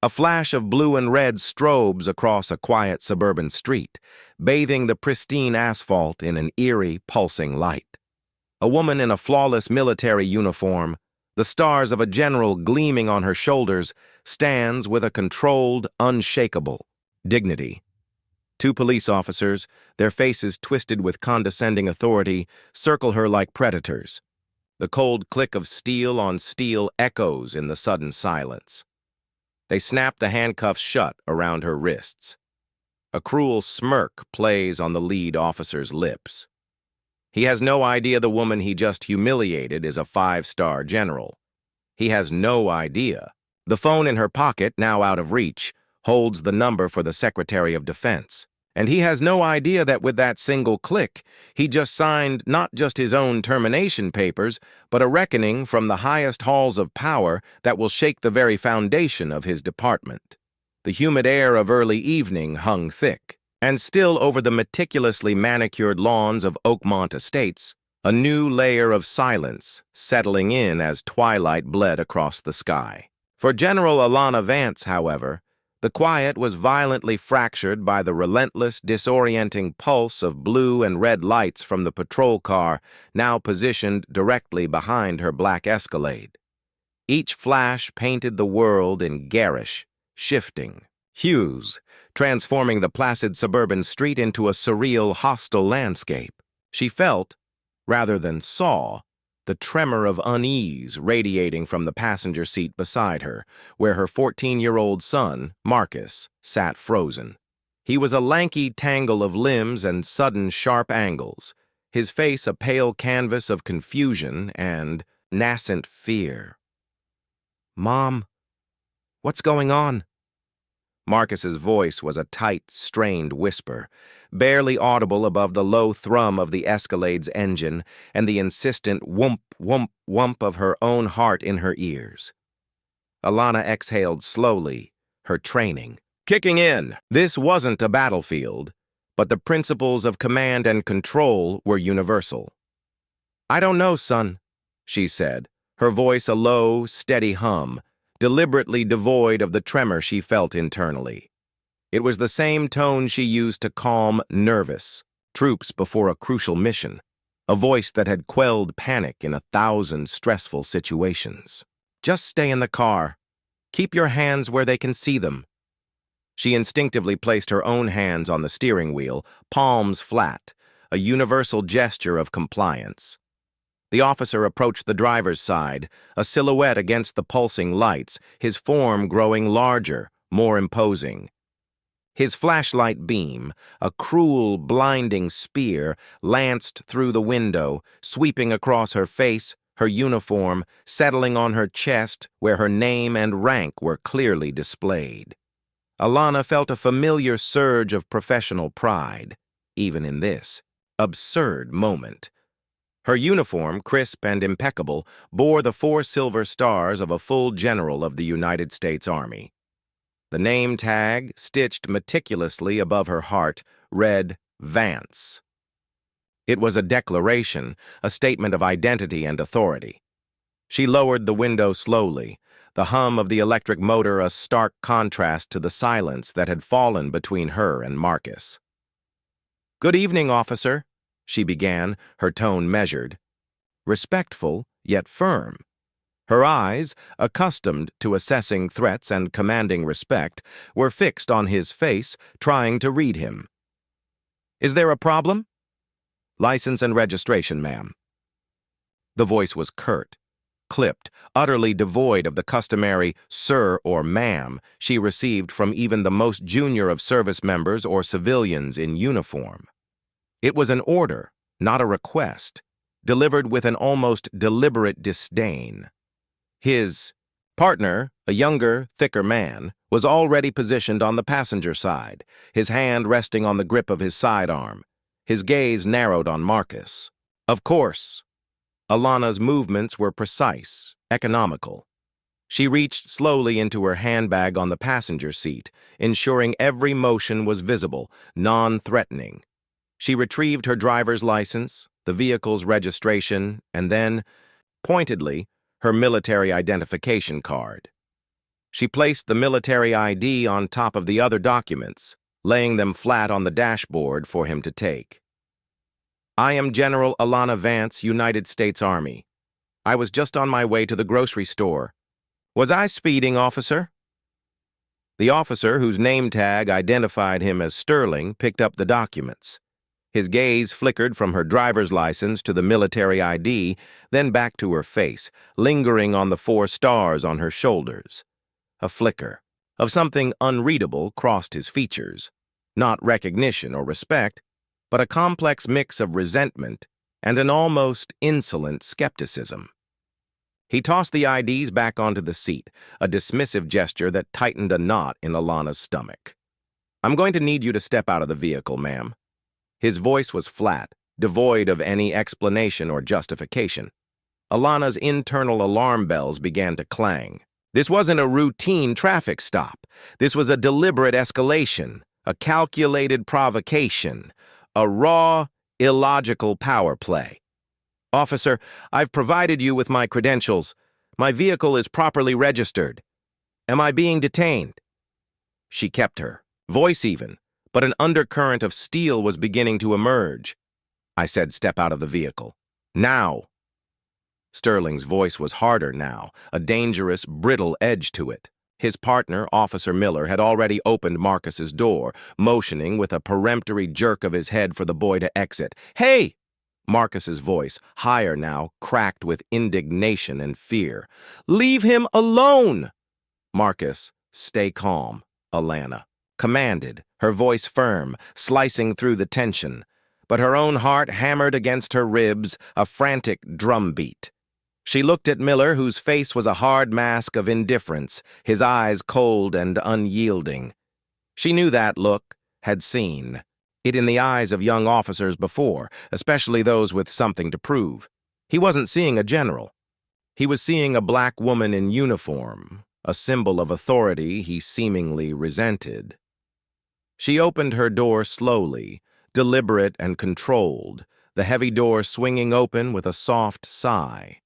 A flash of blue and red strobes across a quiet suburban street, bathing the pristine asphalt in an eerie, pulsing light. A woman in a flawless military uniform, the stars of a general gleaming on her shoulders, stands with a controlled, unshakable dignity. Two police officers, their faces twisted with condescending authority, circle her like predators. The cold click of steel on steel echoes in the sudden silence. They snap the handcuffs shut around her wrists. A cruel smirk plays on the lead officer's lips. He has no idea the woman he just humiliated is a five-star general. He has no idea. The phone in her pocket, now out of reach, holds the number for the Secretary of Defense. And he has no idea that with that single click, he just signed not just his own termination papers, but a reckoning from the highest halls of power that will shake the very foundation of his department. The humid air of early evening hung thick, and still over the meticulously manicured lawns of Oakmont Estates, a new layer of silence settling in as twilight bled across the sky. For General Alana Vance, however, the quiet was violently fractured by the relentless, disorienting pulse of blue and red lights from the patrol car now positioned directly behind her black Escalade. Each flash painted the world in garish, shifting hues, transforming the placid suburban street into a surreal, hostile landscape. She felt, rather than saw, the tremor of unease radiating from the passenger seat beside her, where her 14-year-old son, Marcus, sat frozen. He was a lanky tangle of limbs and sudden sharp angles, his face a pale canvas of confusion and nascent fear. "Mom, what's going on?" Marcus's voice was a tight, strained whisper, barely audible above the low thrum of the Escalade's engine and the insistent whoomp, whoomp, whoomp of her own heart in her ears. Alana exhaled slowly, her training kicking in. This wasn't a battlefield, but the principles of command and control were universal. "I don't know, son," she said, her voice a low, steady hum, deliberately devoid of the tremor she felt internally. It was the same tone she used to calm nervous troops before a crucial mission, a voice that had quelled panic in 1,000 stressful situations. "Just stay in the car. Keep your hands where they can see them." She instinctively placed her own hands on the steering wheel, palms flat, a universal gesture of compliance. The officer approached the driver's side, a silhouette against the pulsing lights, his form growing larger, more imposing. His flashlight beam, a cruel, blinding spear, lanced through the window, sweeping across her face, her uniform, settling on her chest where her name and rank were clearly displayed. Alana felt a familiar surge of professional pride, even in this absurd moment. Her uniform, crisp and impeccable, bore the 4 silver stars of a full general of the United States Army. The name tag, stitched meticulously above her heart, read Vance. It was a declaration, a statement of identity and authority. She lowered the window slowly, the hum of the electric motor a stark contrast to the silence that had fallen between her and Marcus. "Good evening, officer," she began, her tone measured. Respectful, yet firm. Her eyes, accustomed to assessing threats and commanding respect, were fixed on his face, trying to read him. "Is there a problem?" "License and registration, ma'am." The voice was curt, clipped, utterly devoid of the customary sir or ma'am she received from even the most junior of service members or civilians in uniform. It was an order, not a request, delivered with an almost deliberate disdain. His partner, a younger, thicker man, was already positioned on the passenger side, his hand resting on the grip of his sidearm, his gaze narrowed on Marcus. Of course, Alana's movements were precise, economical. She reached slowly into her handbag on the passenger seat, ensuring every motion was visible, non-threatening. She retrieved her driver's license, the vehicle's registration, and then, pointedly, her military identification card. She placed the military ID on top of the other documents, laying them flat on the dashboard for him to take. I am General Alana Vance, United States Army. I was just on my way to the grocery store. Was I speeding, officer? The officer, whose name tag identified him as Sterling, picked up the documents. His gaze flickered from her driver's license to the military ID, then back to her face, lingering on the 4 stars on her shoulders. A flicker of something unreadable crossed his features. Not recognition or respect, but a complex mix of resentment and an almost insolent skepticism. He tossed the IDs back onto the seat, a dismissive gesture that tightened a knot in Alana's stomach. I'm going to need you to step out of the vehicle, ma'am. His voice was flat, devoid of any explanation or justification. Alana's internal alarm bells began to clang. This wasn't a routine traffic stop. This was a deliberate escalation, a calculated provocation, a raw, illogical power play. Officer, I've provided you with my credentials. My vehicle is properly registered. Am I being detained? She kept her voice even, but an undercurrent of steel was beginning to emerge. I said, step out of the vehicle. Now. Sterling's voice was harder now, a dangerous, brittle edge to it. His partner, Officer Miller, had already opened Marcus's door, motioning with a peremptory jerk of his head for the boy to exit. Hey! Marcus's voice, higher now, cracked with indignation and fear. Leave him alone! Marcus, stay calm, Alana commanded, her voice firm, slicing through the tension. But her own heart hammered against her ribs, a frantic drumbeat. She looked at Miller, whose face was a hard mask of indifference, his eyes cold and unyielding. She knew that look, had seen it in the eyes of young officers before, especially those with something to prove. He wasn't seeing a general. He was seeing a black woman in uniform, a symbol of authority he seemingly resented. She opened her door slowly, deliberate and controlled, the heavy door swinging open with a soft sigh.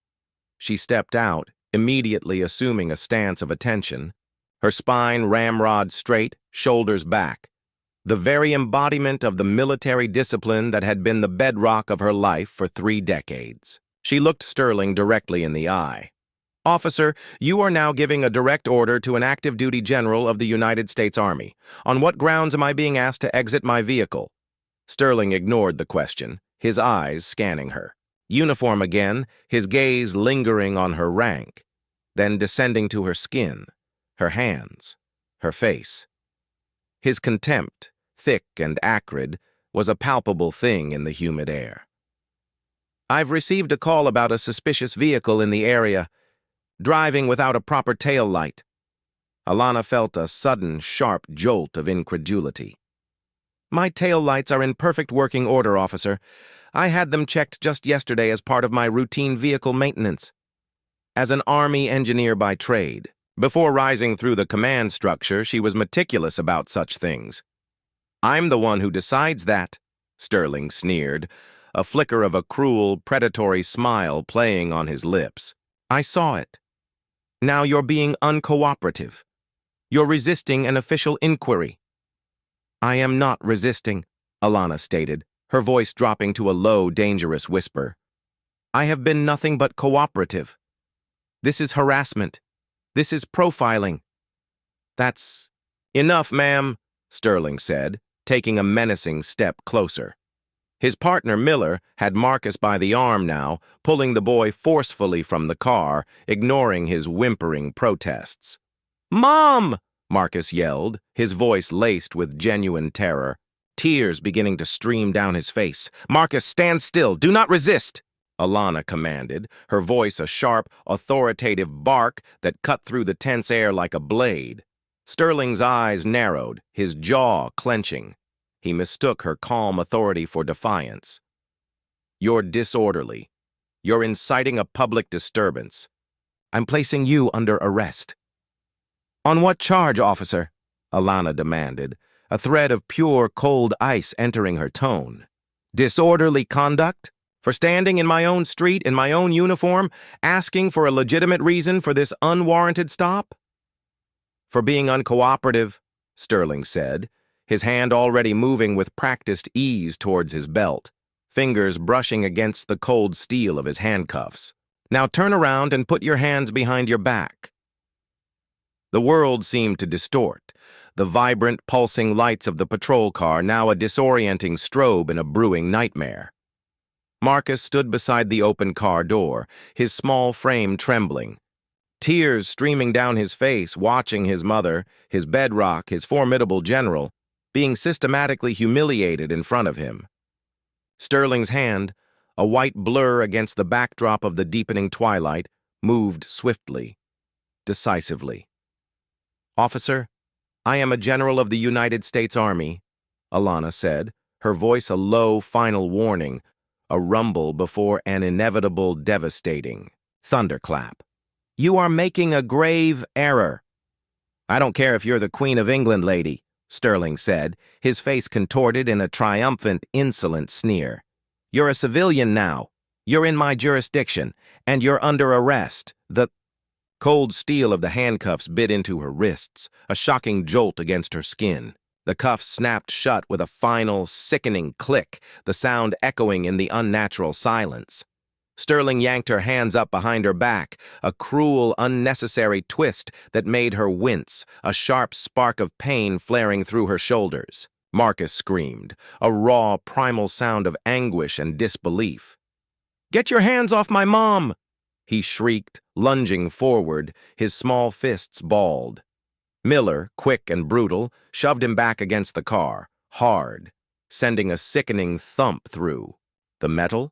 She stepped out, immediately assuming a stance of attention, her spine ramrod straight, shoulders back. The very embodiment of the military discipline that had been the bedrock of her life for 3 decades. She looked Sterling directly in the eye. Officer, you are now giving a direct order to an active duty general of the United States Army. On what grounds am I being asked to exit my vehicle? Sterling ignored the question, his eyes scanning her. Uniform again, his gaze lingering on her rank, then descending to her skin, her hands, her face. His contempt, thick and acrid, was a palpable thing in the humid air. I've received a call about a suspicious vehicle in the area, driving without a proper tail light. Alana felt a sudden, sharp jolt of incredulity. My tail lights are in perfect working order, officer. I had them checked just yesterday as part of my routine vehicle maintenance. As an Army engineer by trade, before rising through the command structure, she was meticulous about such things. I'm the one who decides that, Sterling sneered, a flicker of a cruel, predatory smile playing on his lips. I saw it. Now you're being uncooperative. You're resisting an official inquiry. I am not resisting, Alana stated, her voice dropping to a low, dangerous whisper. I have been nothing but cooperative. This is harassment. This is profiling. That's enough, ma'am, Sterling said, taking a menacing step closer. His partner, Miller, had Marcus by the arm now, pulling the boy forcefully from the car, ignoring his whimpering protests. Mom! Marcus yelled, his voice laced with genuine terror, tears beginning to stream down his face. Marcus, stand still. Do not resist, Alana commanded, her voice a sharp, authoritative bark that cut through the tense air like a blade. Sterling's eyes narrowed, his jaw clenching. He mistook her calm authority for defiance. You're disorderly. You're inciting a public disturbance. I'm placing you under arrest. On what charge, officer? Alana demanded, a thread of pure, cold ice entering her tone. Disorderly conduct? For standing in my own street in my own uniform, asking for a legitimate reason for this unwarranted stop? For being uncooperative, Sterling said, his hand already moving with practiced ease towards his belt, fingers brushing against the cold steel of his handcuffs. Now turn around and put your hands behind your back. The world seemed to distort, the vibrant, pulsing lights of the patrol car now a disorienting strobe in a brewing nightmare. Marcus stood beside the open car door, his small frame trembling, tears streaming down his face, watching his mother, his bedrock, his formidable general, being systematically humiliated in front of him. Sterling's hand, a white blur against the backdrop of the deepening twilight, moved swiftly, decisively. "Officer, I am a general of the United States Army," Alana said, her voice a low, final warning, a rumble before an inevitable, devastating thunderclap. "You are making a grave error." "I don't care if you're the Queen of England, lady," Sterling said, his face contorted in a triumphant, insolent sneer. "You're a civilian now. You're in my jurisdiction, and you're under arrest." The cold steel of the handcuffs bit into her wrists, a shocking jolt against her skin. The cuffs snapped shut with a final, sickening click, the sound echoing in the unnatural silence. Sterling yanked her hands up behind her back, a cruel, unnecessary twist that made her wince, a sharp spark of pain flaring through her shoulders. Marcus screamed, a raw, primal sound of anguish and disbelief. "Get your hands off my mom!" he shrieked, lunging forward, his small fists balled. Miller, quick and brutal, shoved him back against the car, hard, sending a sickening thump through the metal.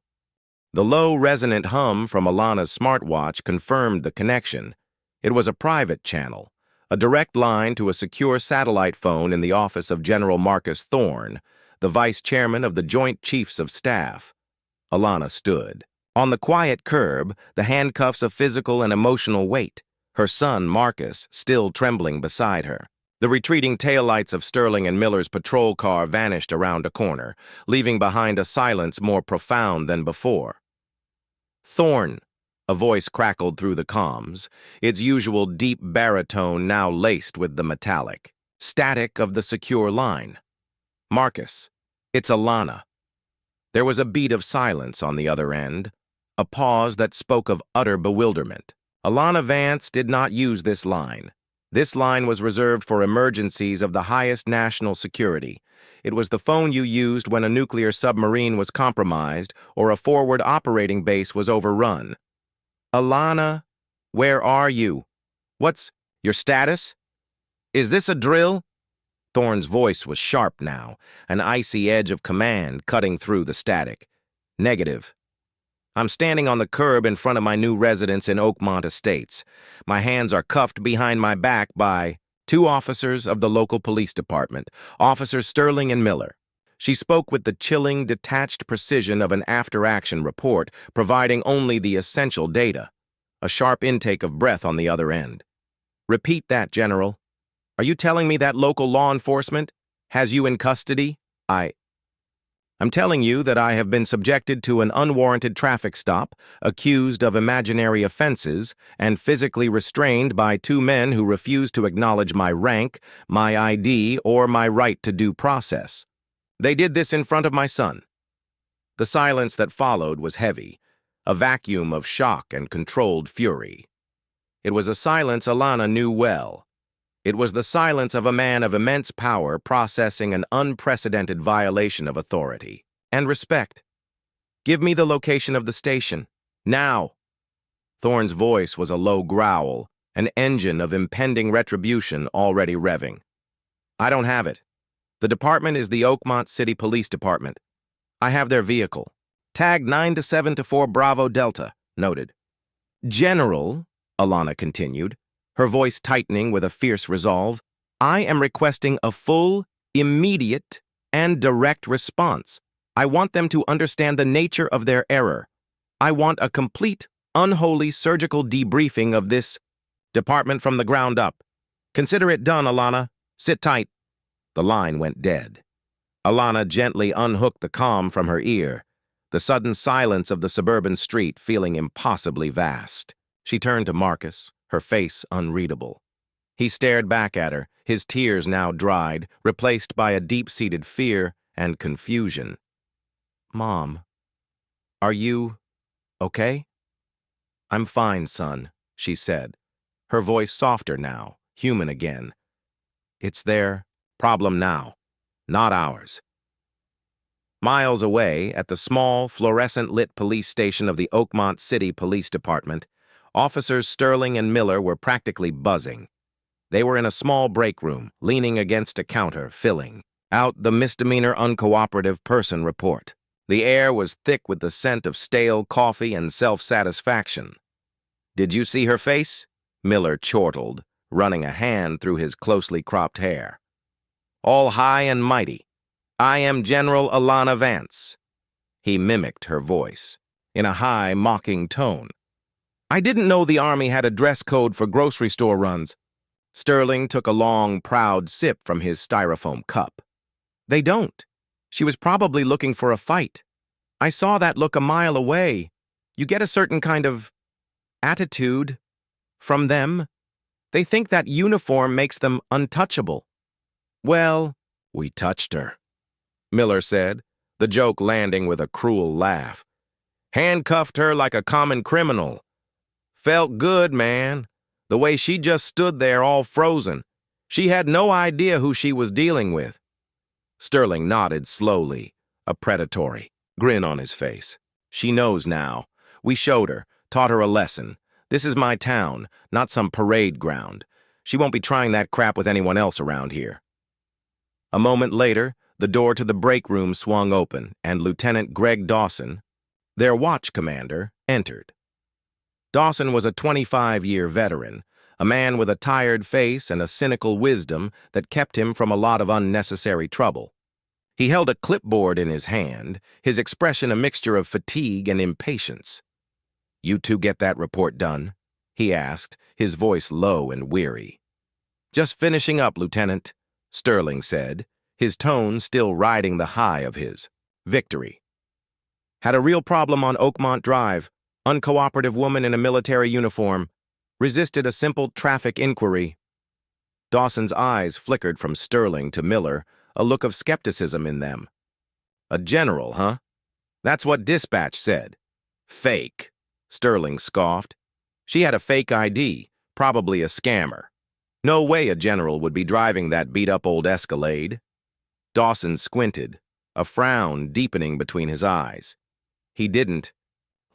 The low, resonant hum from Alana's smartwatch confirmed the connection. It was a private channel, a direct line to a secure satellite phone in the office of General Marcus Thorne, the vice chairman of the Joint Chiefs of Staff. Alana stood. On the quiet curb, the handcuffs of physical and emotional weight, her son, Marcus, still trembling beside her. The retreating taillights of Sterling and Miller's patrol car vanished around a corner, leaving behind a silence more profound than before. "Thorne," a voice crackled through the comms, its usual deep baritone now laced with the metallic static of the secure line. "Marcus, it's Alana." There was a beat of silence on the other end, a pause that spoke of utter bewilderment. Alana Vance did not use this line. This line was reserved for emergencies of the highest national security. It was the phone you used when a nuclear submarine was compromised or a forward operating base was overrun. "Alana, where are you? What's your status? Is this a drill?" Thorne's voice was sharp now, an icy edge of command cutting through the static. "Negative. I'm standing on the curb in front of my new residence in Oakmont Estates. My hands are cuffed behind my back by 2 officers of the local police department, Officers Sterling and Miller." She spoke with the chilling, detached precision of an after-action report, providing only the essential data. A sharp intake of breath on the other end. "Repeat that, General. Are you telling me that local law enforcement has you in custody?" I'm telling you that I have been subjected to an unwarranted traffic stop, accused of imaginary offenses, and physically restrained by 2 men who refuse to acknowledge my rank, my ID, or my right to due process. They did this in front of my son." The silence that followed was heavy, a vacuum of shock and controlled fury. It was a silence Alana knew well. It was the silence of a man of immense power processing an unprecedented violation of authority and respect. "Give me the location of the station. Now." Thorne's voice was a low growl, an engine of impending retribution already revving. "I don't have it. The department is the Oakmont City Police Department. I have their vehicle. Tag 9-7-4 Bravo Delta," noted. "General," Alana continued, her voice tightening with a fierce resolve, "I am requesting a full, immediate, and direct response. I want them to understand the nature of their error. I want a complete, unholy surgical debriefing of this department from the ground up. Consider it done, Alana. Sit tight." The line went dead. Alana gently unhooked the comm from her ear, the sudden silence of the suburban street feeling impossibly vast. She turned to Marcus, her face unreadable. He stared back at her, his tears now dried, replaced by a deep-seated fear and confusion. "Mom, are you okay?" "I'm fine, son," she said, her voice softer now, human again. "It's their problem now, not ours." Miles away, at the small, fluorescent-lit police station of the Oakmont City Police Department, Officers Sterling and Miller were practically buzzing. They were in a small break room, leaning against a counter, filling out the misdemeanor uncooperative person report. The air was thick with the scent of stale coffee and self-satisfaction. "Did you see her face?" Miller chortled, running a hand through his closely cropped hair. "All high and mighty. I am General Alana Vance." He mimicked her voice, in a high, mocking tone. "I didn't know the Army had a dress code for grocery store runs." Sterling took a long, proud sip from his styrofoam cup. "They don't. She was probably looking for a fight. I saw that look a mile away. You get a certain kind of attitude from them. They think that uniform makes them untouchable." "Well, we touched her," Miller said, the joke landing with a cruel laugh. "Handcuffed her like a common criminal. Felt good, man. The way she just stood there all frozen. She had no idea who she was dealing with." Sterling nodded slowly, a predatory grin on his face. "She knows now. We showed her, taught her a lesson. This is my town, not some parade ground. She won't be trying that crap with anyone else around here." A moment later, the door to the break room swung open, and Lieutenant Greg Dawson, their watch commander, entered. Dawson was a 25-year veteran, a man with a tired face and a cynical wisdom that kept him from a lot of unnecessary trouble. He held a clipboard in his hand, his expression a mixture of fatigue and impatience. "You two get that report done?" he asked, his voice low and weary. "Just finishing up, Lieutenant," Sterling said, his tone still riding the high of his victory. "Had a real problem on Oakmont Drive. Uncooperative woman in a military uniform. Resisted a simple traffic inquiry." Dawson's eyes flickered from Sterling to Miller, a look of skepticism in them. "A general, huh? That's what dispatch said." "Fake," Sterling scoffed. "She had a fake ID, probably a scammer. No way a general would be driving that beat-up old Escalade." Dawson squinted, a frown deepening between his eyes. He didn't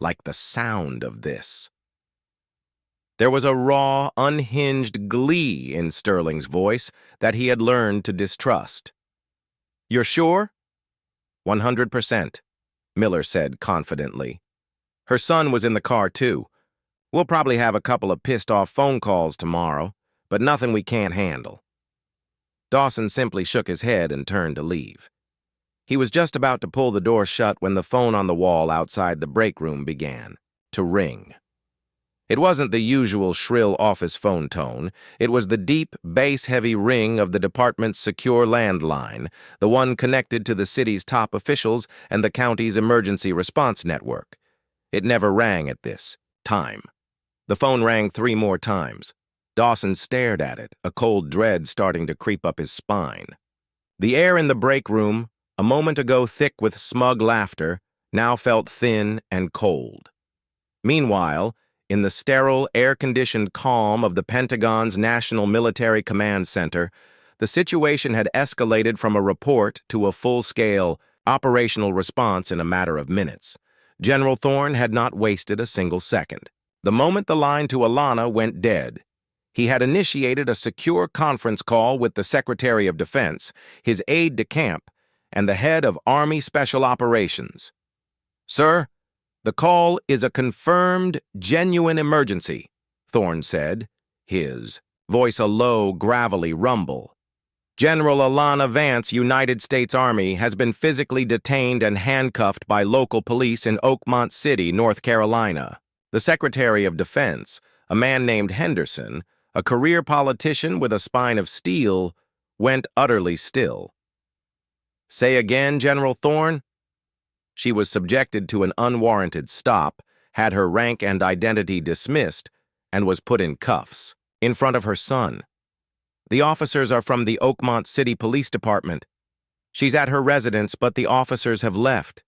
like the sound of this. There was a raw, unhinged glee in Sterling's voice that he had learned to distrust. "You're sure?" 100%, Miller said confidently. "Her son was in the car, too. We'll probably have a couple of pissed-off phone calls tomorrow, but nothing we can't handle." Dawson simply shook his head and turned to leave. He was just about to pull the door shut when the phone on the wall outside the break room began to ring. It wasn't the usual shrill office phone tone. It was the deep, bass-heavy ring of the department's secure landline, the one connected to the city's top officials and the county's emergency response network. It never rang at this time. The phone rang 3 more times. Dawson stared at it, a cold dread starting to creep up his spine. The air in the break room, a moment ago thick with smug laughter, now felt thin and cold. Meanwhile, in the sterile, air-conditioned calm of the Pentagon's National Military Command Center, the situation had escalated from a report to a full-scale, operational response in a matter of minutes. General Thorne had not wasted a single second. The moment the line to Alana went dead, he had initiated a secure conference call with the Secretary of Defense, his aide-de-camp, and the head of Army Special Operations. "Sir, the call is a confirmed, genuine emergency," Thorne said, his voice a low, gravelly rumble. "General Alana Vance, United States Army, has been physically detained and handcuffed by local police in Oakmont City, North Carolina." The Secretary of Defense, a man named Henderson, a career politician with a spine of steel, went utterly still. "Say again, General Thorne?" She was subjected to an unwarranted stop, had her rank and identity dismissed, and was put in cuffs, in front of her son. The officers are from the Oakmont City Police Department. She's at her residence, but the officers have left.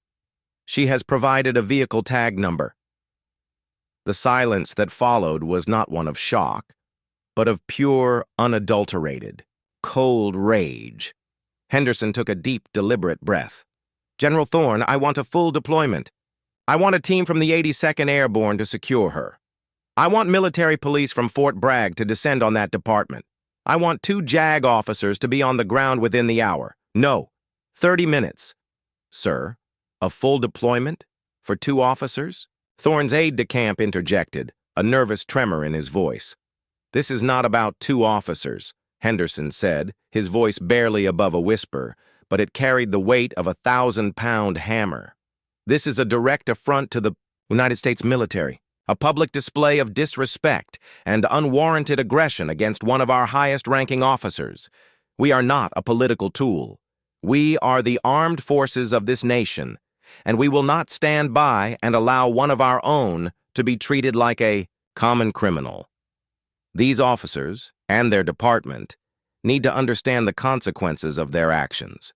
She has provided a vehicle tag number. The silence that followed was not one of shock, but of pure, unadulterated, cold rage. Henderson took a deep, deliberate breath. General Thorne, I want a full deployment. I want a team from the 82nd Airborne to secure her. I want military police from Fort Bragg to descend on that department. I want 2 JAG officers to be on the ground within the hour. No, 30 minutes. Sir, a full deployment for 2 officers? Thorne's aide-de-camp interjected, a nervous tremor in his voice. This is not about 2 officers, Henderson said, his voice barely above a whisper, but it carried the weight of a 1,000-pound hammer. This is a direct affront to the United States military, a public display of disrespect and unwarranted aggression against one of our highest-ranking officers. We are not a political tool. We are the armed forces of this nation, and we will not stand by and allow one of our own to be treated like a common criminal. These officers, and their department, need to understand the consequences of their actions.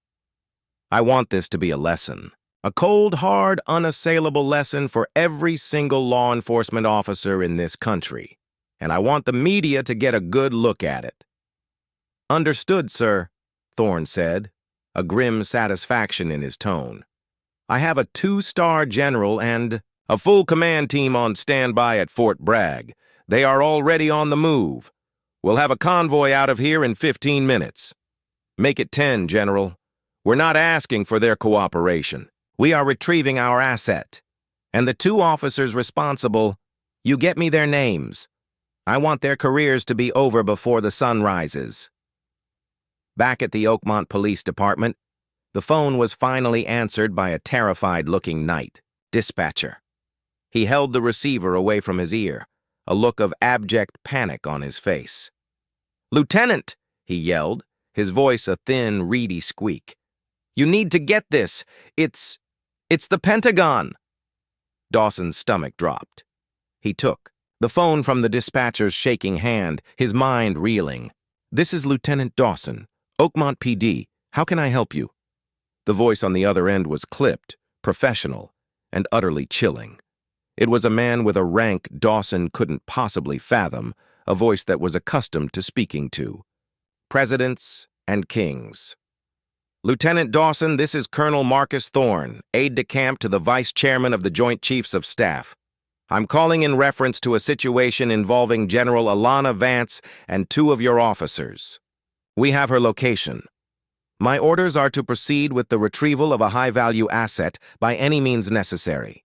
I want this to be a lesson. A cold, hard, unassailable lesson for every single law enforcement officer in this country, and I want the media to get a good look at it. Understood, sir, Thorne said, a grim satisfaction in his tone. I have a 2-star general and a full command team on standby at Fort Bragg. They are already on the move. We'll have a convoy out of here in 15 minutes. Make it 10, General. We're not asking for their cooperation. We are retrieving our asset. And the 2 officers responsible, you get me their names. I want their careers to be over before the sun rises. Back at the Oakmont Police Department, the phone was finally answered by a terrified-looking night dispatcher. He held the receiver away from his ear, a look of abject panic on his face. "Lieutenant," he yelled, his voice a thin, reedy squeak. "You need to get this. It's the Pentagon." Dawson's stomach dropped. He took the phone from the dispatcher's shaking hand, his mind reeling. "This is Lieutenant Dawson, Oakmont PD. How can I help you?" The voice on the other end was clipped, professional, and utterly chilling. It was a man with a rank Dawson couldn't possibly fathom, a voice that was accustomed to speaking to presidents and kings. "Lieutenant Dawson, this is Colonel Marcus Thorne, aide-de-camp to the Vice Chairman of the Joint Chiefs of Staff. I'm calling in reference to a situation involving General Alana Vance and 2 of your officers. We have her location. My orders are to proceed with the retrieval of a high-value asset by any means necessary.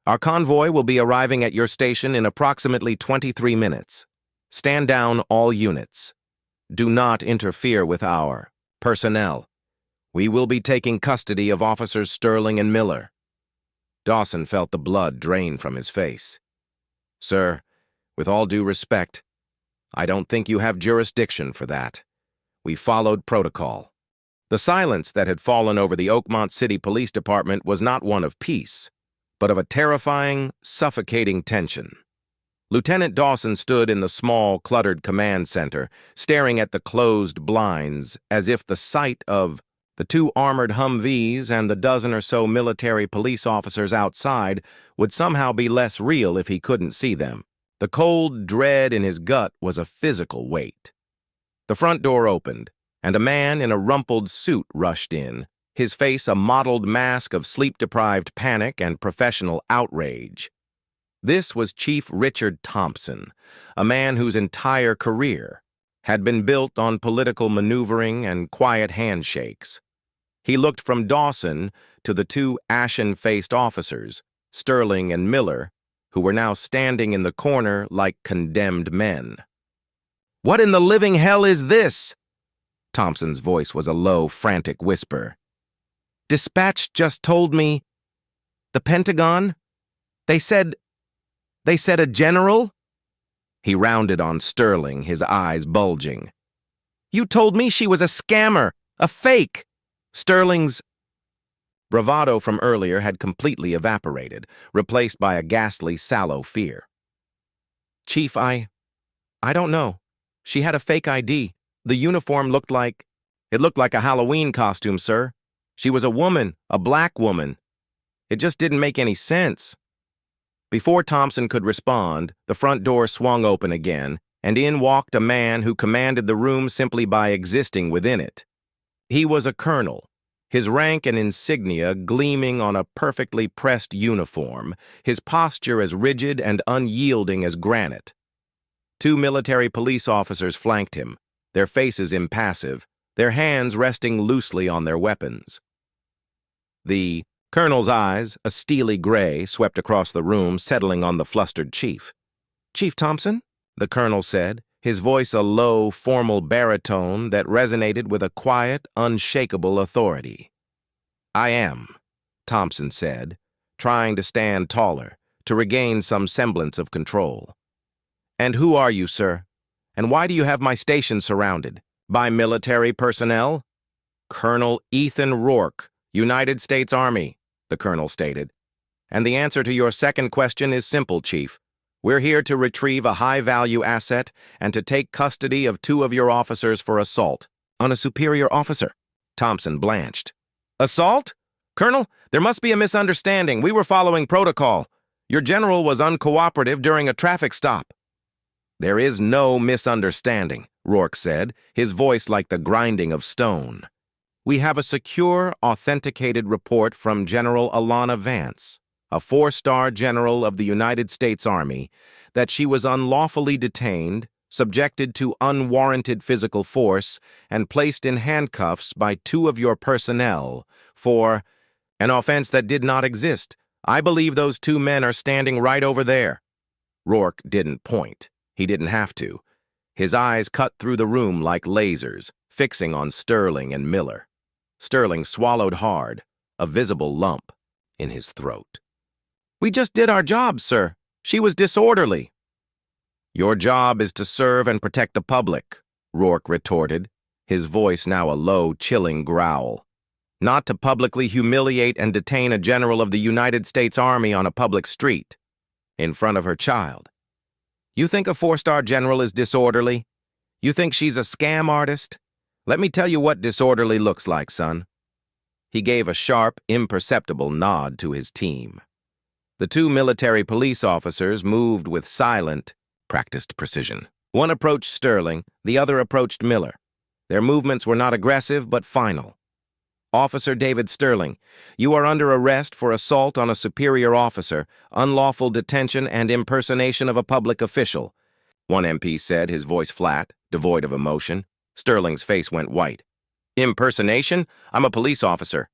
Our convoy will be arriving at your station in approximately 23 minutes. Stand down all units. Do not interfere with our personnel. We will be taking custody of Officers Sterling and Miller." Dawson felt the blood drain from his face. "Sir, with all due respect, I don't think you have jurisdiction for that. We followed protocol." The silence that had fallen over the Oakmont City Police Department was not one of peace, but of a terrifying, suffocating tension. Lieutenant Dawson stood in the small, cluttered command center, staring at the closed blinds as if the sight of the 2 armored Humvees and the dozen or so military police officers outside would somehow be less real if he couldn't see them. The cold dread in his gut was a physical weight. The front door opened, and a man in a rumpled suit rushed in, his face a mottled mask of sleep-deprived panic and professional outrage. This was Chief Richard Thompson, a man whose entire career had been built on political maneuvering and quiet handshakes. He looked from Dawson to the 2 ashen-faced officers, Sterling and Miller, who were now standing in the corner like condemned men. "What in the living hell is this?" Thompson's voice was a low, frantic whisper. "Dispatch just told me... the Pentagon? They said a general?" He rounded on Sterling, his eyes bulging. "You told me she was a scammer, a fake." Sterling's bravado from earlier had completely evaporated, replaced by a ghastly, sallow fear. "Chief, I don't know. She had a fake ID. The uniform looked like a Halloween costume, sir. She was a woman, a black woman. It just didn't make any sense. Before Thompson could respond, the front door swung open again, and in walked a man who commanded the room simply by existing within it. He was a colonel, his rank and insignia gleaming on a perfectly pressed uniform, his posture as rigid and unyielding as granite. Two military police officers flanked him, their faces impassive, their hands resting loosely on their weapons. The colonel's eyes, a steely gray, swept across the room, settling on the flustered chief. "Chief Thompson?" the colonel said, his voice a low, formal baritone that resonated with a quiet, unshakable authority. "I am," Thompson said, trying to stand taller, to regain some semblance of control. "And who are you, sir? And why do you have my station surrounded? By military personnel?" "Colonel Ethan Rourke, United States Army," the colonel stated. "And the answer to your second question is simple, Chief. We're here to retrieve a high-value asset and to take custody of two of your officers for assault." "On a superior officer?" Thompson blanched. "Assault? Colonel, there must be a misunderstanding. We were following protocol. Your general was uncooperative during a traffic stop." "There is no misunderstanding," Rourke said, his voice like the grinding of stone. "We have a secure, authenticated report from General Alana Vance, a 4-star general of the United States Army, that she was unlawfully detained, subjected to unwarranted physical force, and placed in handcuffs by two of your personnel for an offense that did not exist. I believe those two men are standing right over there." Rourke didn't point. He didn't have to. His eyes cut through the room like lasers, fixing on Sterling and Miller. Sterling swallowed hard, a visible lump in his throat. "We just did our job, sir. She was disorderly." "Your job is to serve and protect the public," Rourke retorted, his voice now a low, chilling growl. "Not to publicly humiliate and detain a general of the United States Army on a public street, in front of her child. You think a 4-star general is disorderly? You think she's a scam artist? Let me tell you what disorderly looks like, son." He gave a sharp, imperceptible nod to his team. The two military police officers moved with silent, practiced precision. One approached Sterling, the other approached Miller. Their movements were not aggressive, but final. "Officer David Sterling, you are under arrest for assault on a superior officer, unlawful detention, and impersonation of a public official," one MP said, his voice flat, devoid of emotion. Sterling's face went white. "Impersonation? I'm a police officer."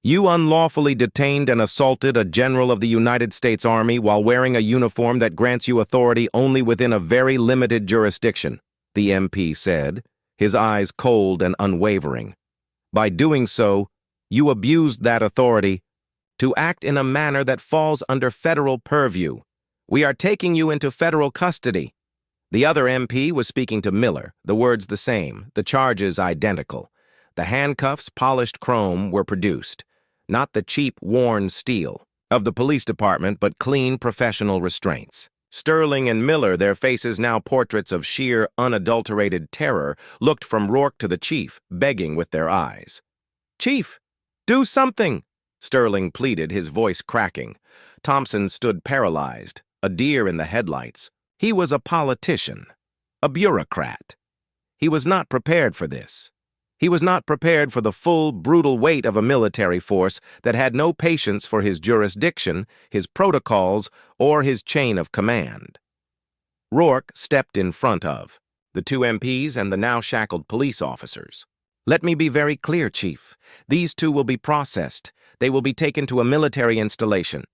"You unlawfully detained and assaulted a general of the United States Army while wearing a uniform that grants you authority only within a very limited jurisdiction," the MP said, his eyes cold and unwavering. "By doing so, you abused that authority to act in a manner that falls under federal purview. We are taking you into federal custody." The other MP was speaking to Miller, the words the same, the charges identical. The handcuffs, polished chrome, were produced. Not the cheap, worn steel of the police department, but clean, professional restraints. Sterling and Miller, their faces now portraits of sheer, unadulterated terror, looked from Rourke to the chief, begging with their eyes. "Chief, do something!" Sterling pleaded, his voice cracking. Thompson stood paralyzed, a deer in the headlights. He was a politician, a bureaucrat. He was not prepared for this. He was not prepared for the full, brutal weight of a military force that had no patience for his jurisdiction, his protocols, or his chain of command. Rourke stepped in front of the two MPs and the now shackled police officers. "Let me be very clear, Chief. These two will be processed. They will be taken to a military installation.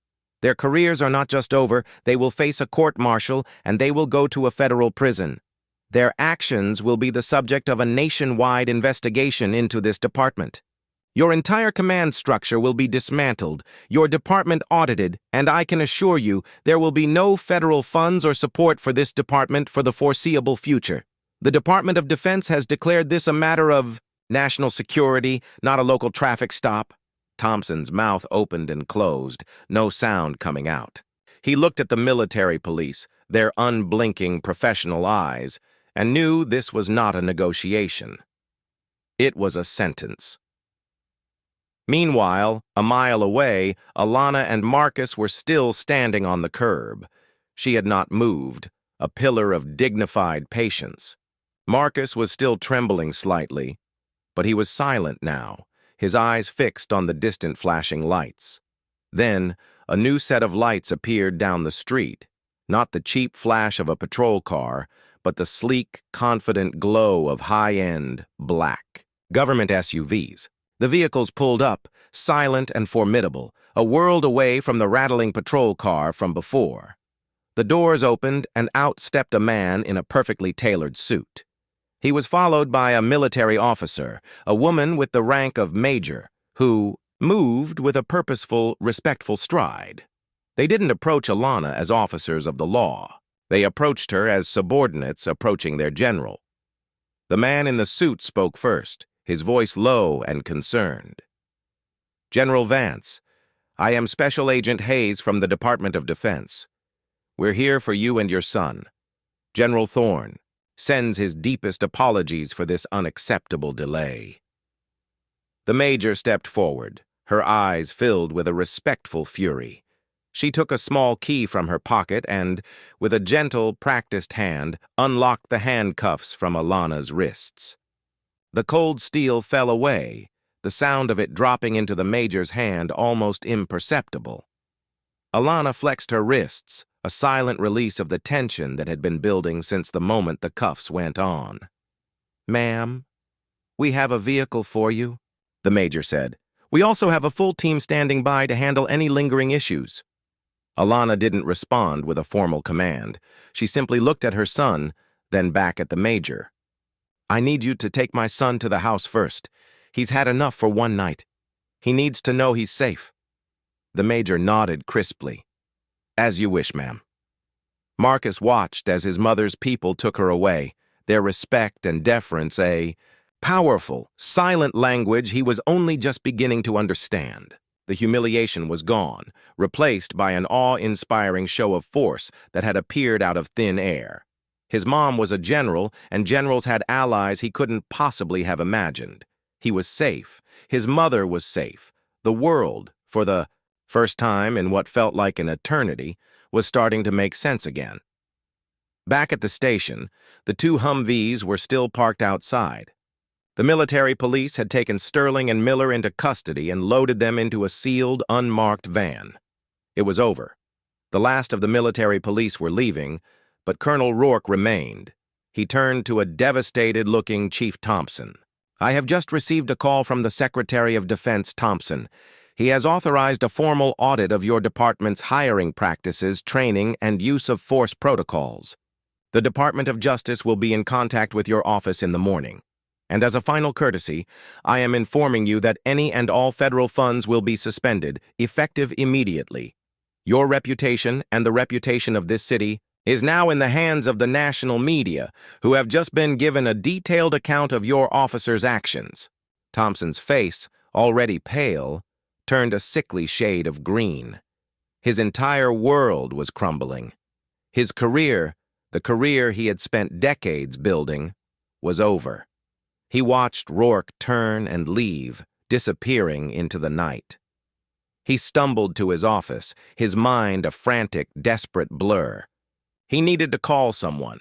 Their careers are not just over, they will face a court-martial, and they will go to a federal prison. Their actions will be the subject of a nationwide investigation into this department. Your entire command structure will be dismantled, your department audited, and I can assure you there will be no federal funds or support for this department for the foreseeable future. The Department of Defense has declared this a matter of national security, not a local traffic stop." Thompson's mouth opened and closed, no sound coming out. He looked at the military police, their unblinking professional eyes, and knew this was not a negotiation. It was a sentence. Meanwhile, a mile away, Alana and Marcus were still standing on the curb. She had not moved, a pillar of dignified patience. Marcus was still trembling slightly, but he was silent now, his eyes fixed on the distant flashing lights. Then, a new set of lights appeared down the street, not the cheap flash of a patrol car, but the sleek, confident glow of high-end, black government SUVs. The vehicles pulled up, silent and formidable, a world away from the rattling patrol car from before. The doors opened, and out stepped a man in a perfectly tailored suit. He was followed by a military officer, a woman with the rank of major, who moved with a purposeful, respectful stride. They didn't approach Alana as officers of the law. They approached her as subordinates approaching their general. The man in the suit spoke first, his voice low and concerned. "General Vance, I am Special Agent Hayes from the Department of Defense. We're here for you and your son. General Thorne sends his deepest apologies for this unacceptable delay." The major stepped forward, her eyes filled with a respectful fury. She took a small key from her pocket and, with a gentle, practiced hand, unlocked the handcuffs from Alana's wrists. The cold steel fell away, the sound of it dropping into the major's hand almost imperceptible. Alana flexed her wrists, a silent release of the tension that had been building since the moment the cuffs went on. "Ma'am, we have a vehicle for you," the major said. "We also have a full team standing by to handle any lingering issues." Alana didn't respond with a formal command. She simply looked at her son, then back at the major. "I need you to take my son to the house first. He's had enough for one night. He needs to know he's safe." The major nodded crisply. "As you wish, ma'am." Marcus watched as his mother's people took her away, their respect and deference a powerful, silent language he was only just beginning to understand. The humiliation was gone, replaced by an awe-inspiring show of force that had appeared out of thin air. His mom was a general, and generals had allies he couldn't possibly have imagined. He was safe. His mother was safe. The world, for the first time in what felt like an eternity, was starting to make sense again. Back at the station, the two Humvees were still parked outside. The military police had taken Sterling and Miller into custody and loaded them into a sealed, unmarked van. It was over. The last of the military police were leaving, but Colonel Rourke remained. He turned to a devastated-looking Chief Thompson. "I have just received a call from the Secretary of Defense, Thompson. He has authorized a formal audit of your department's hiring practices, training, and use of force protocols. The Department of Justice will be in contact with your office in the morning. And as a final courtesy, I am informing you that any and all federal funds will be suspended, effective immediately. Your reputation and the reputation of this city is now in the hands of the national media, who have just been given a detailed account of your officers' actions." Thompson's face, already pale, turned a sickly shade of green. His entire world was crumbling. His career, the career he had spent decades building, was over. He watched Rourke turn and leave, disappearing into the night. He stumbled to his office, his mind a frantic, desperate blur. He needed to call someone.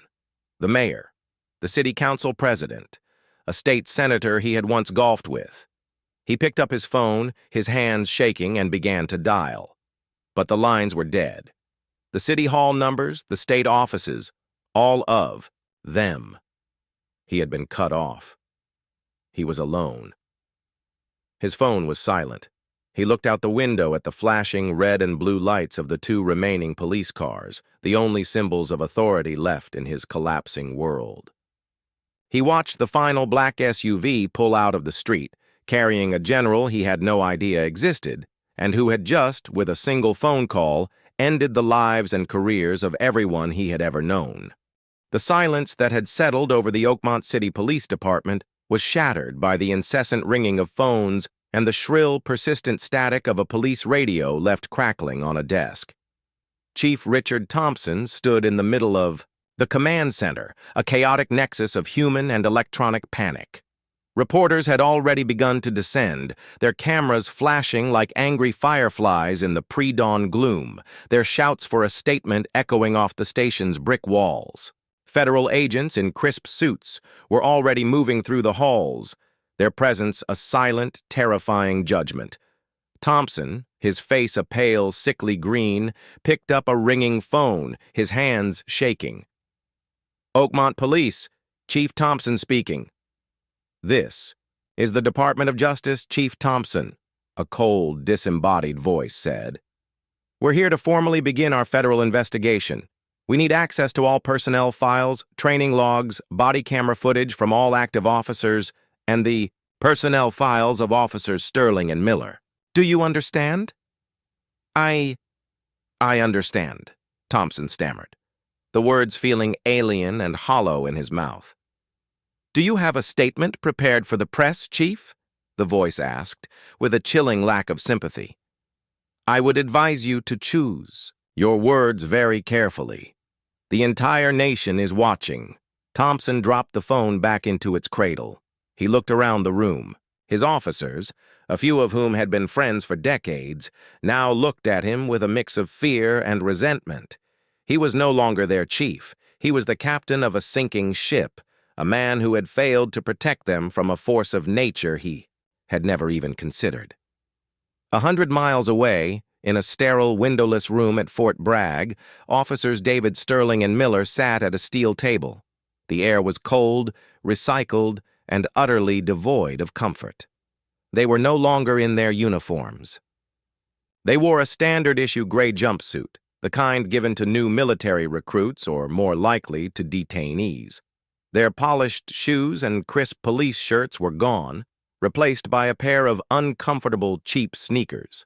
The mayor, the city council president, a state senator he had once golfed with. He picked up his phone, his hands shaking, and began to dial. But the lines were dead. The city hall numbers, the state offices, all of them. He had been cut off. He was alone. His phone was silent. He looked out the window at the flashing red and blue lights of the two remaining police cars, the only symbols of authority left in his collapsing world. He watched the final black SUV pull out of the street, carrying a general he had no idea existed, and who had just, with a single phone call, ended the lives and careers of everyone he had ever known. The silence that had settled over the Oakmont City Police Department was shattered by the incessant ringing of phones and the shrill, persistent static of a police radio left crackling on a desk. Chief Richard Thompson stood in the middle of The command center, a chaotic nexus of human and electronic panic. Reporters had already begun to descend, their cameras flashing like angry fireflies in the pre-dawn gloom, their shouts for a statement echoing off the station's brick walls. Federal agents in crisp suits were already moving through the halls, their presence a silent, terrifying judgment. Thompson, his face a pale, sickly green, picked up a ringing phone, his hands shaking. Oakmont Police, Chief Thompson speaking. This is the Department of Justice, Chief Thompson, a cold, disembodied voice said. We're here to formally begin our federal investigation. We need access to all personnel files, training logs, body camera footage from all active officers, and the personnel files of Officers Sterling and Miller. Do you understand? I understand, Thompson stammered, the words feeling alien and hollow in his mouth. Do you have a statement prepared for the press, Chief? The voice asked, with a chilling lack of sympathy. I would advise you to choose your words very carefully. The entire nation is watching. Thompson dropped the phone back into its cradle. He looked around the room. His officers, a few of whom had been friends for decades, now looked at him with a mix of fear and resentment. He was no longer their chief. He was the captain of a sinking ship, a man who had failed to protect them from a force of nature he had never even considered. 100 miles away, in a sterile, windowless room at Fort Bragg, Officers David Sterling and Miller sat at a steel table. The air was cold, recycled, and utterly devoid of comfort. They were no longer in their uniforms. They wore a standard-issue gray jumpsuit, the kind given to new military recruits or more likely to detainees. Their polished shoes and crisp police shirts were gone, replaced by a pair of uncomfortable, cheap sneakers.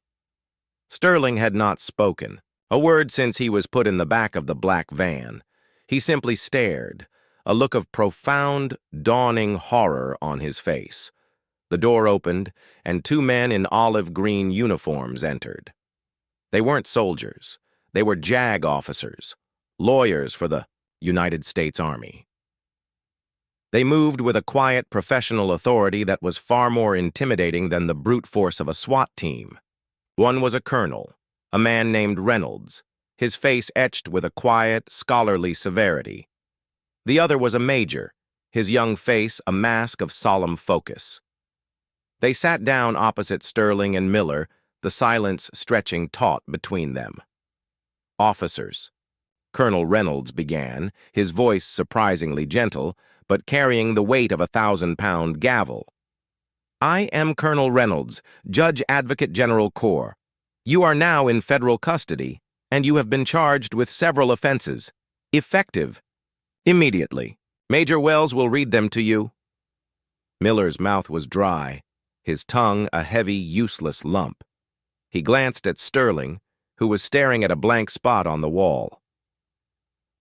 Sterling had not spoken, a word since he was put in the back of the black van. He simply stared, a look of profound, dawning horror on his face. The door opened, and 2 men in olive green uniforms entered. They weren't soldiers. They were JAG officers, lawyers for the United States Army. They moved with a quiet, professional authority that was far more intimidating than the brute force of a SWAT team. One was a colonel, a man named Reynolds, his face etched with a quiet, scholarly severity. The other was a major, his young face a mask of solemn focus. They sat down opposite Sterling and Miller, the silence stretching taut between them. Officers. Colonel Reynolds began, his voice surprisingly gentle, but carrying the weight of a 1,000-pound gavel. I am Colonel Reynolds, Judge Advocate General Corps. You are now in federal custody, and you have been charged with several offenses. Effective. Immediately. Major Wells will read them to you. Miller's mouth was dry, his tongue a heavy, useless lump. He glanced at Sterling, who was staring at a blank spot on the wall.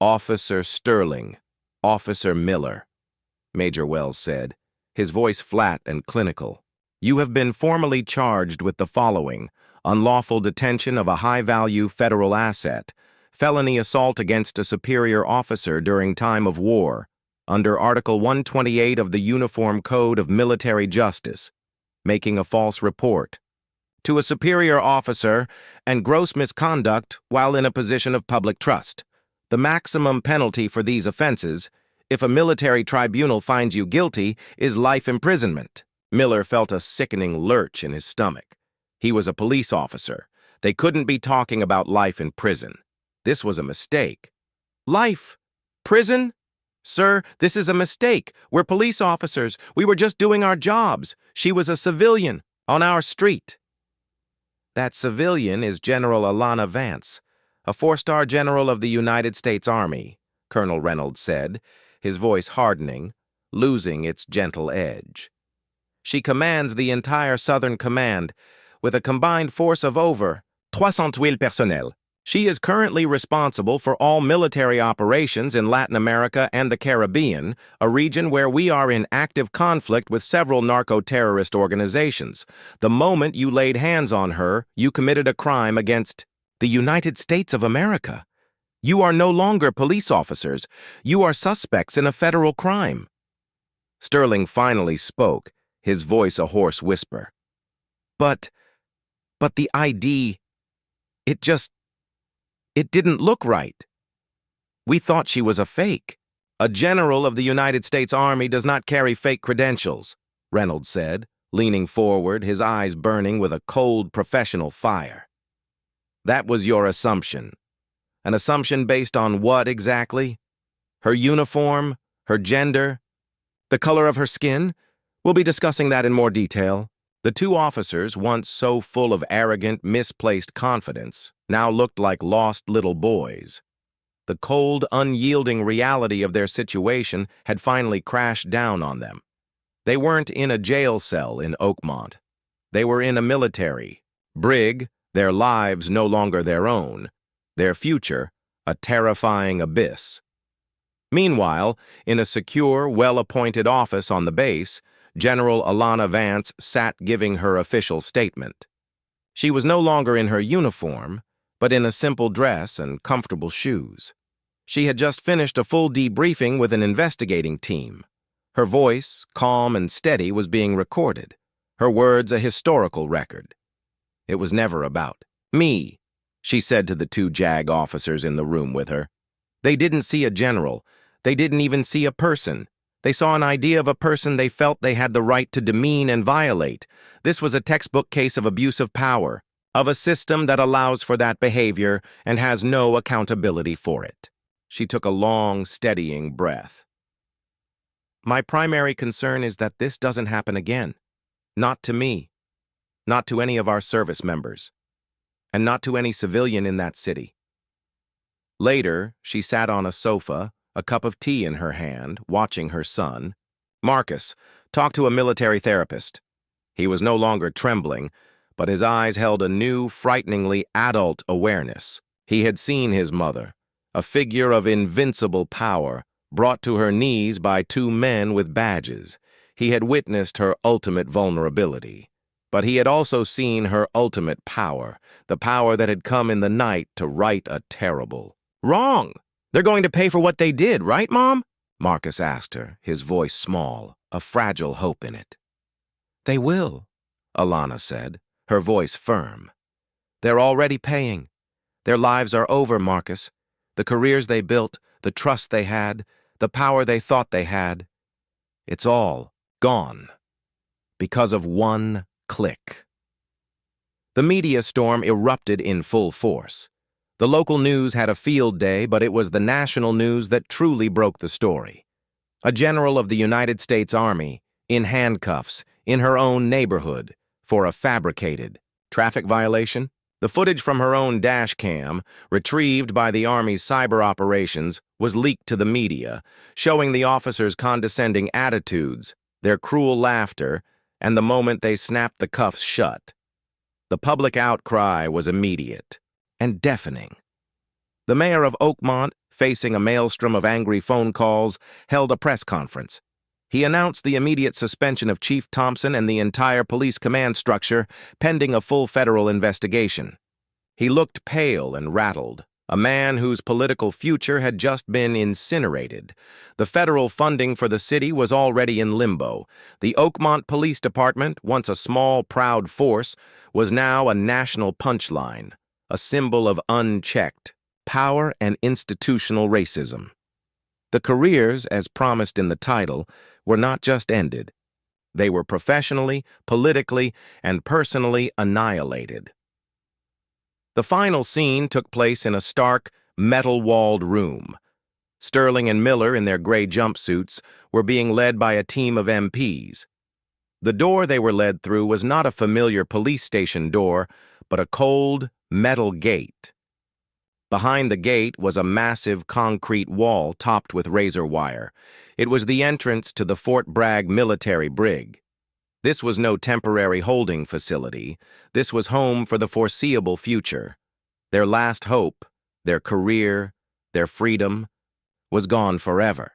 Officer Sterling, Officer Miller, Major Wells said, his voice flat and clinical. You have been formally charged with the following: unlawful detention of a high-value federal asset, felony assault against a superior officer during time of war, under Article 128 of the Uniform Code of Military Justice, making a false report to a superior officer, and gross misconduct while in a position of public trust. The maximum penalty for these offenses, if a military tribunal finds you guilty, is life imprisonment. Miller felt a sickening lurch in his stomach. He was a police officer. They couldn't be talking about life in prison. This was a mistake. Life? Prison? Sir, this is a mistake. We're police officers. We were just doing our jobs. She was a civilian on our street. That civilian is General Alana Vance, a 4-star general of the United States Army, Colonel Reynolds said, his voice hardening, losing its gentle edge. She commands the entire Southern Command, with a combined force of over 300,000 personnel. She is currently responsible for all military operations in Latin America and the Caribbean, a region where we are in active conflict with several narco-terrorist organizations. The moment you laid hands on her, you committed a crime against the United States of America. You are no longer police officers. You are suspects in a federal crime. Sterling finally spoke, his voice a hoarse whisper. But the ID, it didn't look right. We thought she was a fake. A general of the United States Army does not carry fake credentials, Reynolds said, leaning forward, his eyes burning with a cold professional fire. That was your assumption. An assumption based on what exactly? Her uniform? Her gender? The color of her skin? We'll be discussing that in more detail. The two officers, once so full of arrogant, misplaced confidence, now looked like lost little boys. The cold, unyielding reality of their situation had finally crashed down on them. They weren't in a jail cell in Oakmont. They were in a military brig, their lives no longer their own, their future a terrifying abyss. Meanwhile, in a secure, well-appointed office on the base, General Alana Vance sat giving her official statement. She was no longer in her uniform, but in a simple dress and comfortable shoes. She had just finished a full debriefing with an investigating team. Her voice, calm and steady, was being recorded, her words a historical record. It was never about me, she said to the two JAG officers in the room with her. They didn't see a general. They didn't even see a person. They saw an idea of a person they felt they had the right to demean and violate. This was a textbook case of abuse of power, of a system that allows for that behavior and has no accountability for it. She took a long, steadying breath. My primary concern is that this doesn't happen again. Not to me. Not to any of our service members. And not to any civilian in that city. Later, she sat on a sofa, a cup of tea in her hand, watching her son. Marcus, talk to a military therapist. He was no longer trembling, but his eyes held a new, frighteningly adult awareness. He had seen his mother, a figure of invincible power, brought to her knees by two men with badges. He had witnessed her ultimate vulnerability. But he had also seen her ultimate power, the power that had come in the night to right a terrible wrong. They're going to pay for what they did, right, Mom? Marcus asked her, his voice small, a fragile hope in it. They will, Alana said, her voice firm. They're already paying. Their lives are over, Marcus. The careers they built, the trust they had, the power they thought they had. It's all gone. Because of one click. The media storm erupted in full force. The local news had a field day, but it was the national news that truly broke the story. A general of the United States Army, in handcuffs, in her own neighborhood, for a fabricated traffic violation. The footage from her own dash cam, retrieved by the Army's cyber operations, was leaked to the media, showing the officers' condescending attitudes, their cruel laughter, and the moment they snapped the cuffs shut. The public outcry was immediate and deafening. The mayor of Oakmont, facing a maelstrom of angry phone calls, held a press conference. He announced the immediate suspension of Chief Thompson and the entire police command structure, pending a full federal investigation. He looked pale and rattled, a man whose political future had just been incinerated. The federal funding for the city was already in limbo. The Oakmont Police Department, once a small, proud force, was now a national punchline, a symbol of unchecked power and institutional racism. The careers, as promised in the title, were not just ended. They were professionally, politically, and personally annihilated. The final scene took place in a stark, metal-walled room. Sterling and Miller, in their gray jumpsuits, were being led by a team of MPs. The door they were led through was not a familiar police station door, but a cold, metal gate. Behind the gate was a massive concrete wall topped with razor wire. It was the entrance to the Fort Bragg military brig. This was no temporary holding facility. This was home for the foreseeable future. Their last hope, their career, their freedom, was gone forever.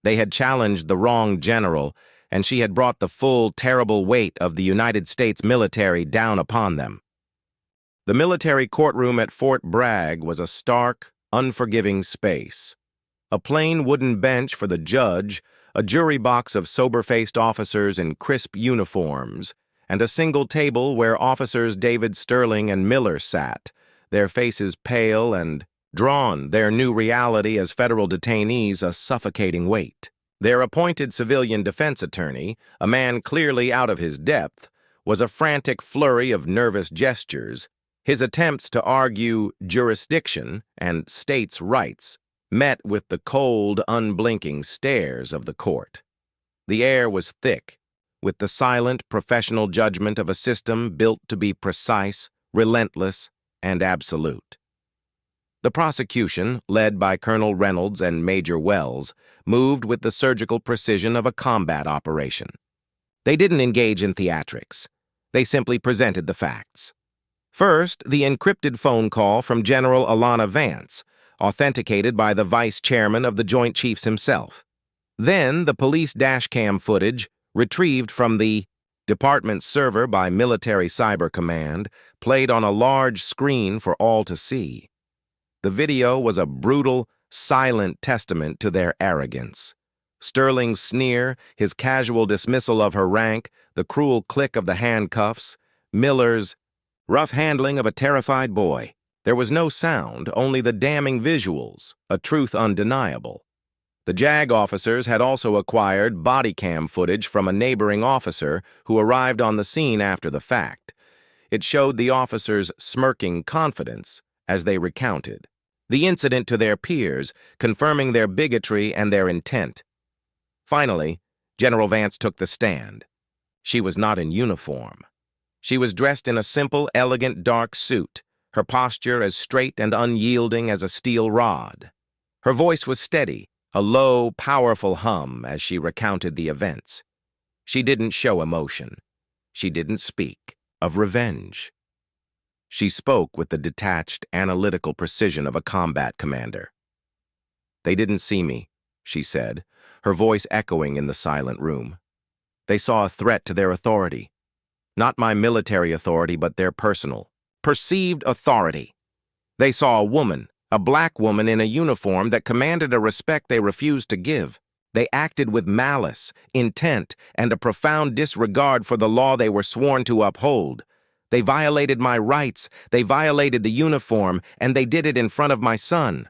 They had challenged the wrong general, and she had brought the full, terrible weight of the United States military down upon them. The military courtroom at Fort Bragg was a stark, unforgiving space. A plain wooden bench for the judge, a jury box of sober-faced officers in crisp uniforms, and a single table where officers David Sterling and Miller sat, their faces pale and drawn, their new reality as federal detainees a suffocating weight. Their appointed civilian defense attorney, a man clearly out of his depth, was a frantic flurry of nervous gestures. His attempts to argue jurisdiction and states' rights met with the cold, unblinking stares of the court. The air was thick, with the silent, professional judgment of a system built to be precise, relentless, and absolute. The prosecution, led by Colonel Reynolds and Major Wells, moved with the surgical precision of a combat operation. They didn't engage in theatrics. They simply presented the facts. First, the encrypted phone call from General Alana Vance, authenticated by the vice chairman of the Joint Chiefs himself. Then, the police dashcam footage, retrieved from the department server by Military Cyber Command, played on a large screen for all to see. The video was a brutal, silent testament to their arrogance. Sterling's sneer, his casual dismissal of her rank, the cruel click of the handcuffs, Miller's rough handling of a terrified boy. There was no sound, only the damning visuals, a truth undeniable. The JAG officers had also acquired body cam footage from a neighboring officer who arrived on the scene after the fact. It showed the officers smirking confidence as they recounted the incident to their peers, confirming their bigotry and their intent. Finally, General Vance took the stand. She was not in uniform. She was dressed in a simple, elegant dark suit, her posture as straight and unyielding as a steel rod. Her voice was steady, a low, powerful hum as she recounted the events. She didn't show emotion. She didn't speak of revenge. She spoke with the detached, analytical precision of a combat commander. "They didn't see me," she said, her voice echoing in the silent room. "They saw a threat to their authority. Not my military authority, but their personal, perceived authority. They saw a woman, a black woman in a uniform that commanded a respect they refused to give. They acted with malice, intent, and a profound disregard for the law they were sworn to uphold. They violated my rights, they violated the uniform, and they did it in front of my son."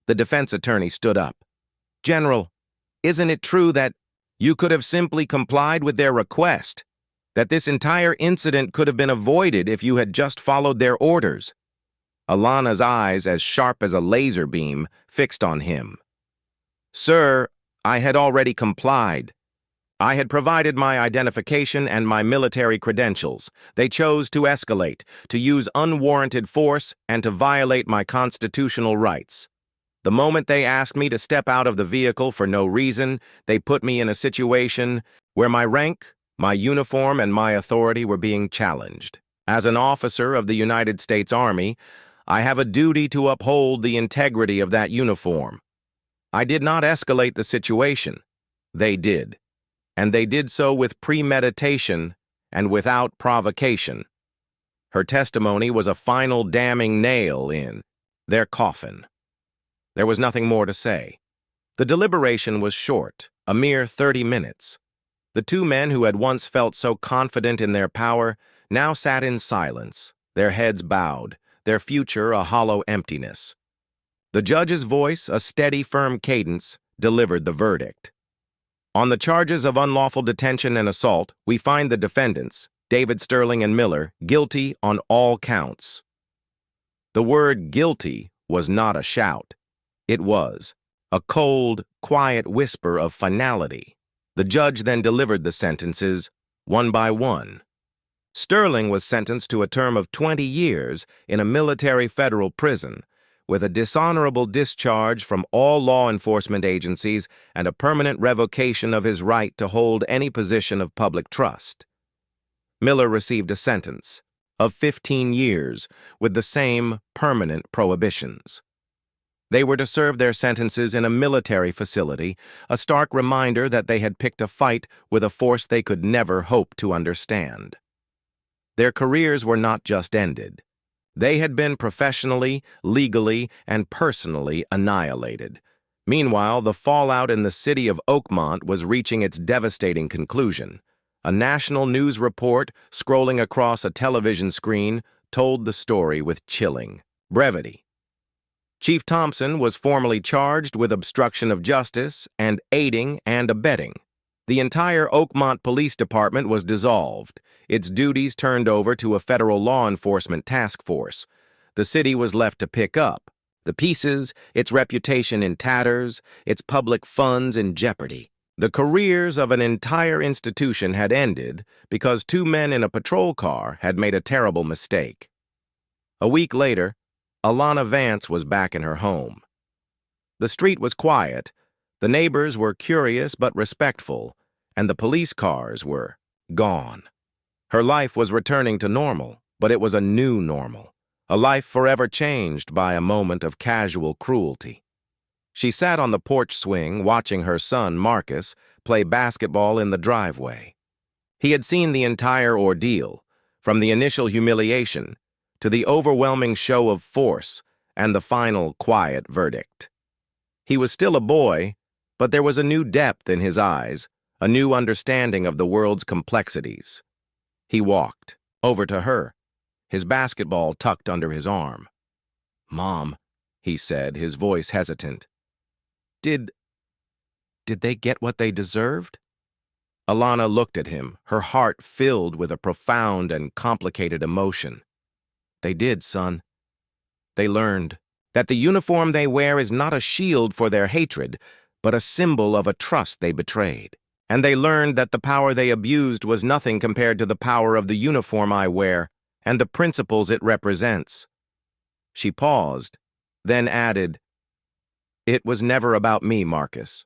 The defense attorney stood up. "General, isn't it true that you could have simply complied with their request? That this entire incident could have been avoided if you had just followed their orders?" Alana's eyes, as sharp as a laser beam, fixed on him. "Sir, I had already complied. I had provided my identification and my military credentials. They chose to escalate, to use unwarranted force, and to violate my constitutional rights. The moment they asked me to step out of the vehicle for no reason, they put me in a situation where my rank, my uniform, and my authority were being challenged. As an officer of the United States Army, I have a duty to uphold the integrity of that uniform. I did not escalate the situation. They did. And they did so with premeditation and without provocation." Her testimony was a final damning nail in their coffin. There was nothing more to say. The deliberation was short, a mere 30 minutes. The two men who had once felt so confident in their power now sat in silence, their heads bowed, their future a hollow emptiness. The judge's voice, a steady, firm cadence, delivered the verdict. On the charges of unlawful detention and assault, we find the defendants, David Sterling and Miller, guilty on all counts. The word guilty was not a shout. It was a cold, quiet whisper of finality. The judge then delivered the sentences, one by one. Sterling was sentenced to a term of 20 years in a military federal prison, with a dishonorable discharge from all law enforcement agencies and a permanent revocation of his right to hold any position of public trust. Miller received a sentence of 15 years with the same permanent prohibitions. They were to serve their sentences in a military facility, a stark reminder that they had picked a fight with a force they could never hope to understand. Their careers were not just ended. They had been professionally, legally, and personally annihilated. Meanwhile, the fallout in the city of Oakmont was reaching its devastating conclusion. A national news report, scrolling across a television screen, told the story with chilling brevity. Chief Thompson was formally charged with obstruction of justice and aiding and abetting. The entire Oakmont Police Department was dissolved, its duties turned over to a federal law enforcement task force. The city was left to pick up the pieces, its reputation in tatters, its public funds in jeopardy. The careers of an entire institution had ended because two men in a patrol car had made a terrible mistake. A week later, Alana Vance was back in her home. The street was quiet, the neighbors were curious but respectful, and the police cars were gone. Her life was returning to normal, but it was a new normal, a life forever changed by a moment of casual cruelty. She sat on the porch swing watching her son, Marcus, play basketball in the driveway. He had seen the entire ordeal, from the initial humiliation to the overwhelming show of force and the final quiet verdict. He was still a boy, but there was a new depth in his eyes, a new understanding of the world's complexities. He walked over to her, his basketball tucked under his arm. "Mom," he said, his voice hesitant. Did they get what they deserved?" Alana looked at him, her heart filled with a profound and complicated emotion. "They did, son. They learned that the uniform they wear is not a shield for their hatred, but a symbol of a trust they betrayed. And they learned that the power they abused was nothing compared to the power of the uniform I wear and the principles it represents." She paused, then added, "It was never about me, Marcus.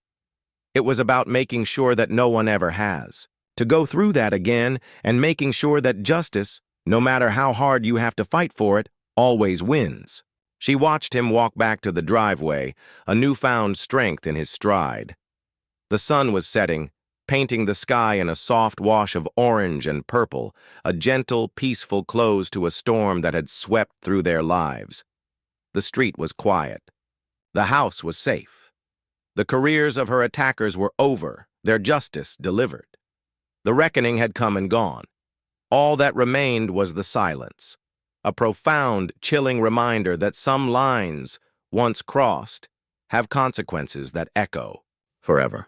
It was about making sure that no one ever has. To go through that again and making sure that justice, no matter how hard you have to fight for it, always wins." She watched him walk back to the driveway, a newfound strength in his stride. The sun was setting, painting the sky in a soft wash of orange and purple, a gentle, peaceful close to a storm that had swept through their lives. The street was quiet. The house was safe. The careers of her attackers were over, their justice delivered. The reckoning had come and gone. All that remained was the silence, a profound, chilling reminder that some lines, once crossed, have consequences that echo forever.